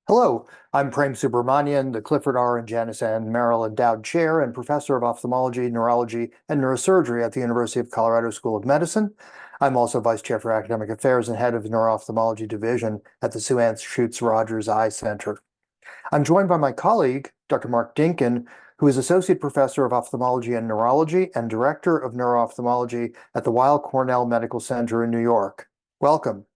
Hello, I'm Prem Subramanian, the Clifford R. and Janice N. Merrill Endowed Chair and Professor of Ophthalmology, Neurology, and Neurosurgery at the University of Colorado School of Medicine. I'm also Vice Chair for Academic Affairs and Head of the Neuro-Ophthalmology Division at the Sue Ann Schutz Rogers Eye Center. I'm joined by my colleague, Dr. Mark Dinkin, who is Associate Professor of Ophthalmology and Neurology and Director of Neuro-Ophthalmology at the Weill Cornell Medical Center in New York. Welcome.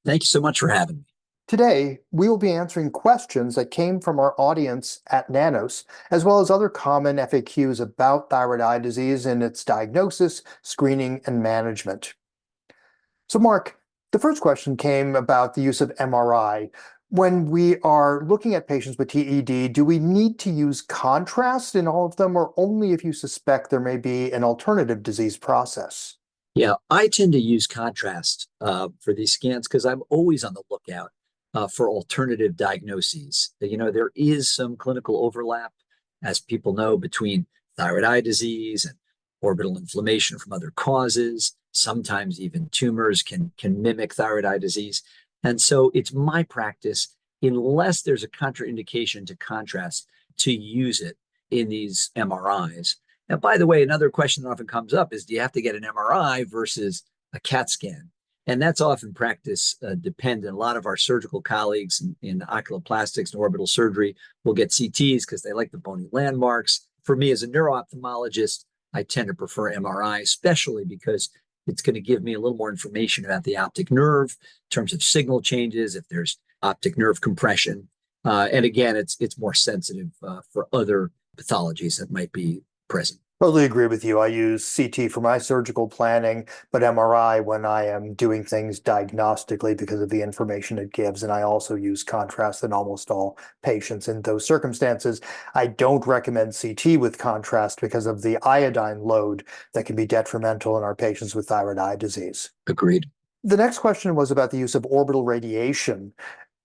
Thank you so much for having me. Today, we will be answering questions that came from our audience at Nanos, as well as other common FAQs about thyroid eye disease and its diagnosis, screening, and management. So, Mark, the first question came about the use of MRI. When we are looking at patients with TED, do we need to use contrast in all of them, or only if you suspect there may be an alternative disease process? Yeah, I tend to use contrast for these scans because I'm always on the lookout for alternative diagnoses. There is some clinical overlap, as people know, between thyroid eye disease and orbital inflammation from other causes. Sometimes even tumors can mimic thyroid eye disease. And so it's my practice, unless there's a contraindication to contrast, to use it in these MRIs. And by the way, another question that often comes up is, do you have to get an MRI versus a CAT scan? And that's often practice dependent. A lot of our surgical colleagues in oculoplastics and orbital surgery will get CTs because they like the bony landmarks. For me as a neuro-ophthalmologist, I tend to prefer MRI, especially because it's going to give me a little more information about the optic nerve in terms of signal changes, if there's optic nerve compression. And again, it's more sensitive for other pathologies that might be present. Totally agree with you. I use CT for my surgical planning, but MRI when I am doing things diagnostically because of the information it gives. And I also use contrast in almost all patients in those circumstances. I don't recommend CT with contrast because of the iodine load that can be detrimental in our patients with thyroid eye disease. Agreed. The next question was about the use of orbital radiation.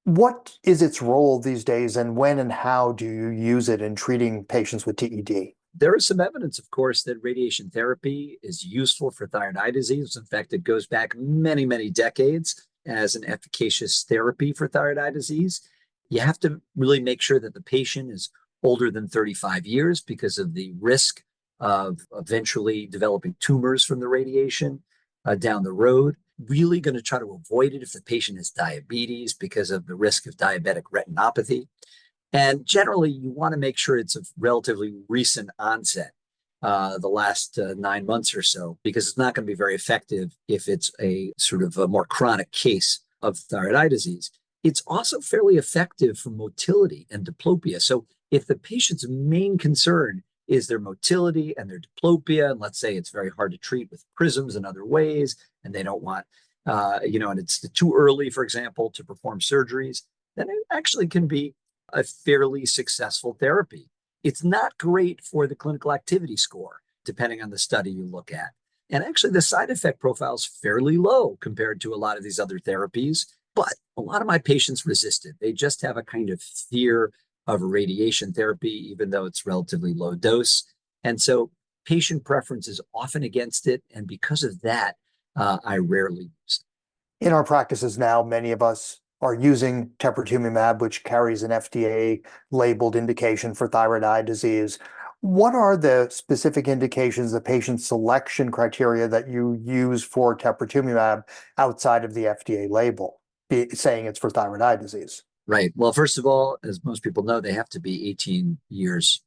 What is its role these days, and when and how do you use it in treating patients with TED? There is some evidence, of course, that radiation therapy is useful for thyroid eye disease. In fact, it goes back many, many decades as an efficacious therapy for thyroid eye disease. You have to really make sure that the patient is older than 35 years because of the risk of eventually developing tumors from the radiation down the road. Really going to try to avoid it if the patient has diabetes because of the risk of diabetic retinopathy. And generally, you want to make sure it's a relatively recent onset, the last 9 months or so, because it's not going to be very effective if it's a sort of a more chronic case of thyroid eye disease. It's also fairly effective for motility and diplopia. So if the patient's main concern is their motility and their diplopia, and let's say it's very hard to treat with prisms and other ways, and they don't want, and it's too early, for example, to perform surgeries, then it actually can be a fairly successful therapy. It's not great for the clinical activity score, depending on the study you look at. And actually, the side effect profile is fairly low compared to a lot of these other therapies. But a lot of my patients resist it. They just have a kind of fear of radiation therapy, even though it's relatively low dose. And so patient preference is often against it. And because of that, I rarely use it. In our practices now, many of us are using teprotumumab, which carries an FDA-labeled indication for thyroid eye disease. What are the specific indications, the patient selection criteria that you use for teprotumumab outside of the FDA label, saying it's for thyroid eye disease? Right. Well, first of all, as most people know, they have to be 18 years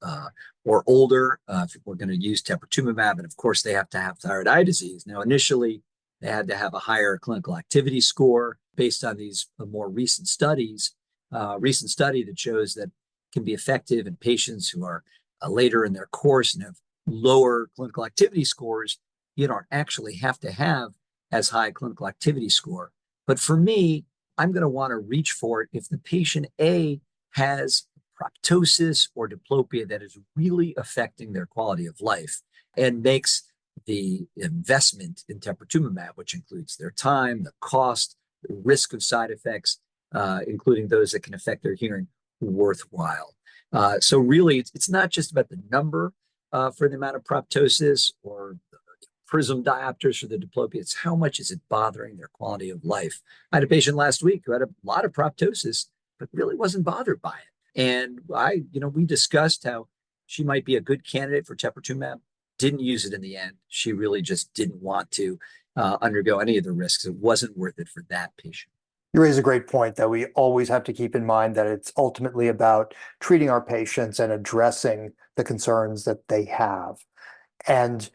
or older if we're going to use teprotumumab. And of course, they have to have thyroid eye disease. Now, initially, they had to have a higher clinical activity score based on these more recent studies. Recent study that shows that can be effective in patients who are later in their course and have lower clinical activity scores. You don't actually have to have as high clinical activity score. But for me, I'm going to want to reach for it if the patient A has proptosis or diplopia that is really affecting their quality of life and makes the investment in teprotumumab, which includes their time, the cost, the risk of side effects, including those that can affect their hearing, worthwhile. So really, it's not just about the number for the amount of proptosis or prism diopters for the diplopia. It's how much is it bothering their quality of life. I had a patient last week who had a lot of proptosis, but really wasn't bothered by it. And we discussed how she might be a good candidate for teprotumumab. Didn't use it in the end. She really just didn't want to undergo any of the risks. It wasn't worth it for that patient. You raise a great point that we always have to keep in mind that it's ultimately about treating our patients and addressing the concerns that they have. And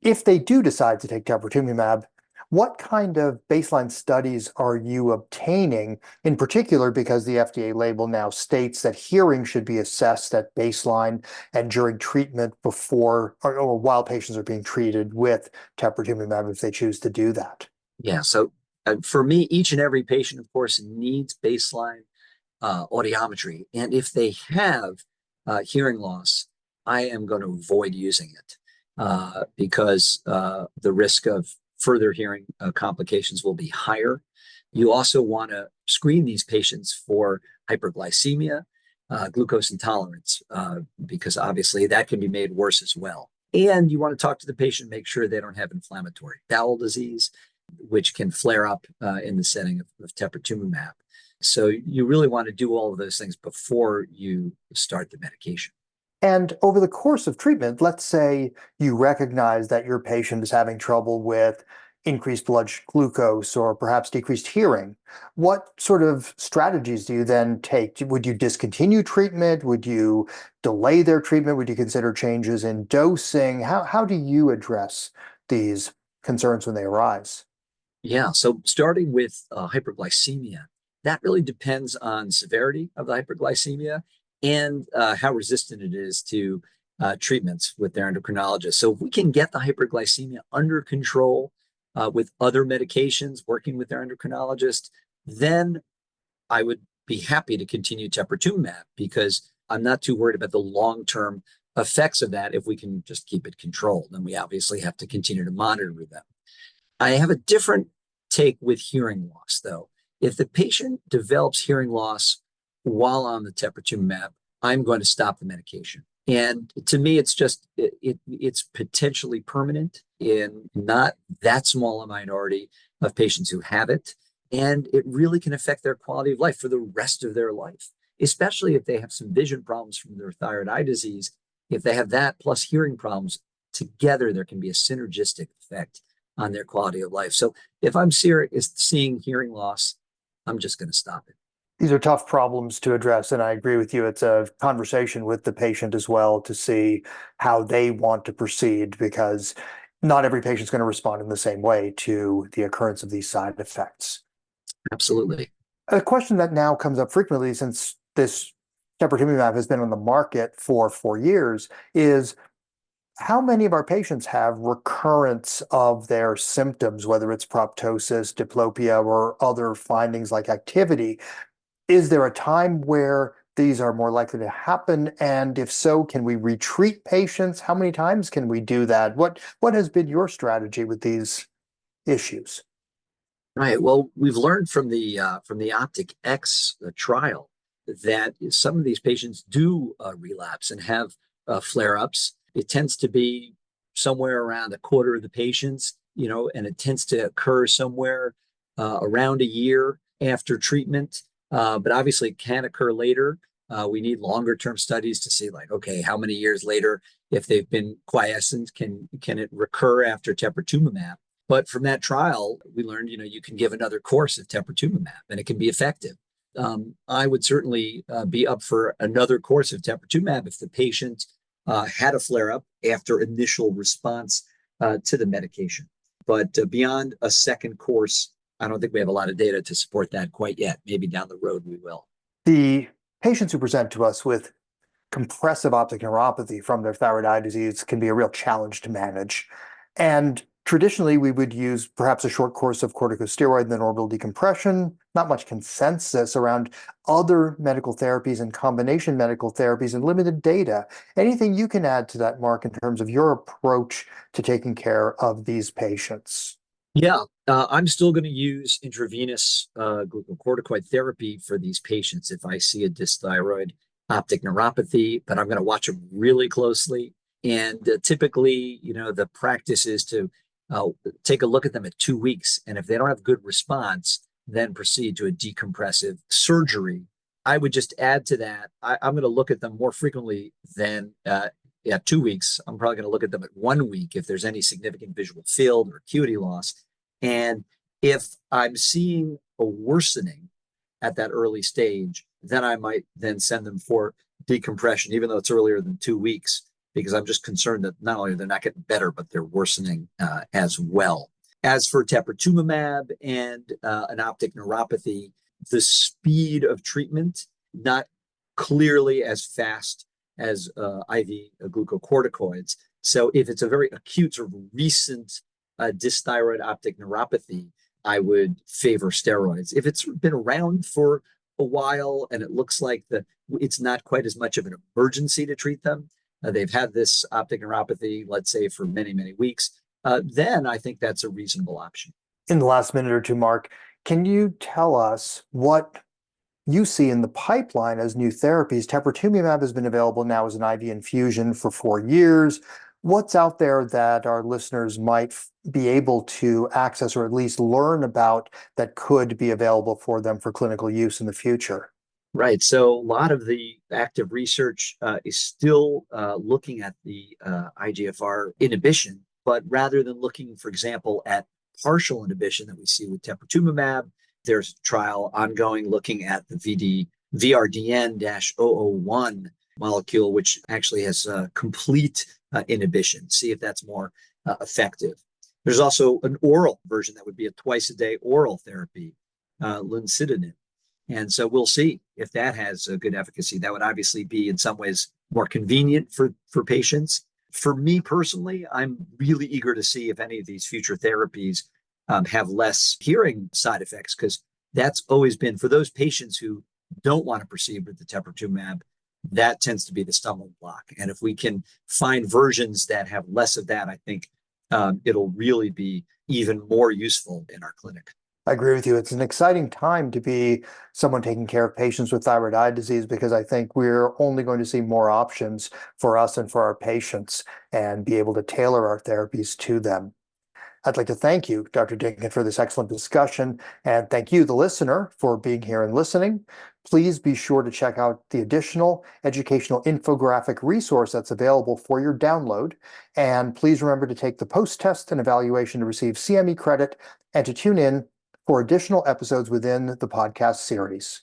if they do decide to take teprotumumab, what kind of baseline studies are you obtaining, in particular because the FDA label now states that hearing should be assessed at baseline and during treatment before or while patients are being treated with teprotumumab if they choose to do that? Yeah. So for me, each and every patient, of course, needs baseline audiometry. And if they have hearing loss, I am going to avoid using it because the risk of further hearing complications will be higher. You also want to screen these patients for hyperglycemia, glucose intolerance, because obviously that can be made worse as well. And you want to talk to the patient, make sure they don't have inflammatory bowel disease, which can flare up in the setting of teprotumumab. So you really want to do all of those things before you start the medication. And over the course of treatment, let's say you recognize that your patient is having trouble with increased blood glucose or perhaps decreased hearing. What sort of strategies do you then take? Would you discontinue treatment? Would you delay their treatment? Would you consider changes in dosing? How do you address these concerns when they arise? Yeah, so starting with hyperglycemia, that really depends on severity of the hyperglycemia and how resistant it is to treatments with their endocrinologist. So if we can get the hyperglycemia under control with other medications, working with their endocrinologist, then I would be happy to continue teprotumumab because I'm not too worried about the long-term effects of that if we can just keep it controlled. And we obviously have to continue to monitor them. I have a different take with hearing loss, though. If the patient develops hearing loss while on the teprotumumab, I'm going to stop the medication. And to me, it's potentially permanent in not that small a minority of patients who have it. And it really can affect their quality of life for the rest of their life, especially if they have some vision problems from their thyroid eye disease. If they have that plus hearing problems together, there can be a synergistic effect on their quality of life. So if I'm seeing hearing loss, I'm just going to stop it. These are tough problems to address, and I agree with you. It's a conversation with the patient as well to see how they want to proceed because not every patient is going to respond in the same way to the occurrence of these side effects. Absolutely. A question that now comes up frequently since this teprotumumab has been on the market for 4 years is how many of our patients have recurrence of their symptoms, whether it's proptosis, diplopia, or other findings like activity? Is there a time where these are more likely to happen? And if so, can we retreat patients? How many times can we do that? What has been your strategy with these issues? Right. Well, we've learned from the Optic X trial that some of these patients do relapse and have flare-ups. It tends to be somewhere around a quarter of the patients, and it tends to occur somewhere around a year after treatment. But obviously, it can occur later. We need longer-term studies to see, like, okay, how many years later, if they've been quiescent, can it recur after teprotumumab? But from that trial, we learned, you can give another course of teprotumumab and it can be effective. I would certainly be up for another course of teprotumumab if the patient had a flare-up after initial response to the medication. But beyond a second course, I don't think we have a lot of data to support that quite yet. Maybe down the road we will. The patients who present to us with compressive optic neuropathy from their thyroid eye disease can be a real challenge to manage. And traditionally, we would use perhaps a short course of corticosteroid and then orbital decompression, not much consensus around other medical therapies and combination medical therapies and limited data. Anything you can add to that, Mark, in terms of your approach to taking care of these patients? Yeah, I'm still going to use intravenous glucocorticoid therapy for these patients if I see a dysthyroid optic neuropathy, but I'm going to watch them really closely. And typically, the practice is to take a look at them at 2 weeks. And if they don't have good response, then proceed to a decompressive surgery I would just add to that, I'm going to look at them more frequently than 2 weeks. I'm probably going to look at them at 1 week if there's any significant visual field or acuity loss. And if I'm seeing a worsening at that early stage, then I might then send them for decompression, even though it's earlier than 2 weeks, because I'm just concerned that not only are they not getting better, but they're worsening as well. As for teprotumumab and an optic neuropathy, the speed of treatment, not clearly as fast as IV glucocorticoids. So if it's a very acute or recent dysthyroid optic neuropathy, I would favor steroids. If it's been around for a while and it looks like it's not quite as much of an emergency to treat them, they've had this optic neuropathy, let's say, for many, many weeks, then I think that's a reasonable option. In the last minute or two, Mark, can you tell us what you see in the pipeline as new therapies? Teprotumumab has been available now as an IV infusion for 4 years. What's out there that our listeners might be able to access or at least learn about that could be available for them for clinical use in the future? Right. So a lot of the active research is still looking at the IGFR inhibition, but rather than looking, for example, at partial inhibition that we see with teprotumumab, there's a trial ongoing looking at the VRDN-001 molecule, which actually has complete inhibition. See if that's more effective. There's also an oral version that would be a twice-a-day oral therapy, luncitinib. And so we'll see if that has a good efficacy. That would obviously be in some ways more convenient for patients. For me personally, I'm really eager to see if any of these future therapies have less hearing side effects, because that's always been, for those patients who don't want to proceed with the teprotumumab, that tends to be the stumbling block. And if we can find versions that have less of that, I think it'll really be even more useful in our clinic. I agree with you. It's an exciting time to be someone taking care of patients with thyroid eye disease, because I think we're only going to see more options for us and for our patients and be able to tailor our therapies to them. I'd like to thank you, Dr. Dinkin, for this excellent discussion, and thank you, the listener, for being here and listening. Please be sure to check out the additional educational infographic resource that's available for your download. And please remember to take the post-test and evaluation to receive CME credit and to tune in for additional episodes within the podcast series.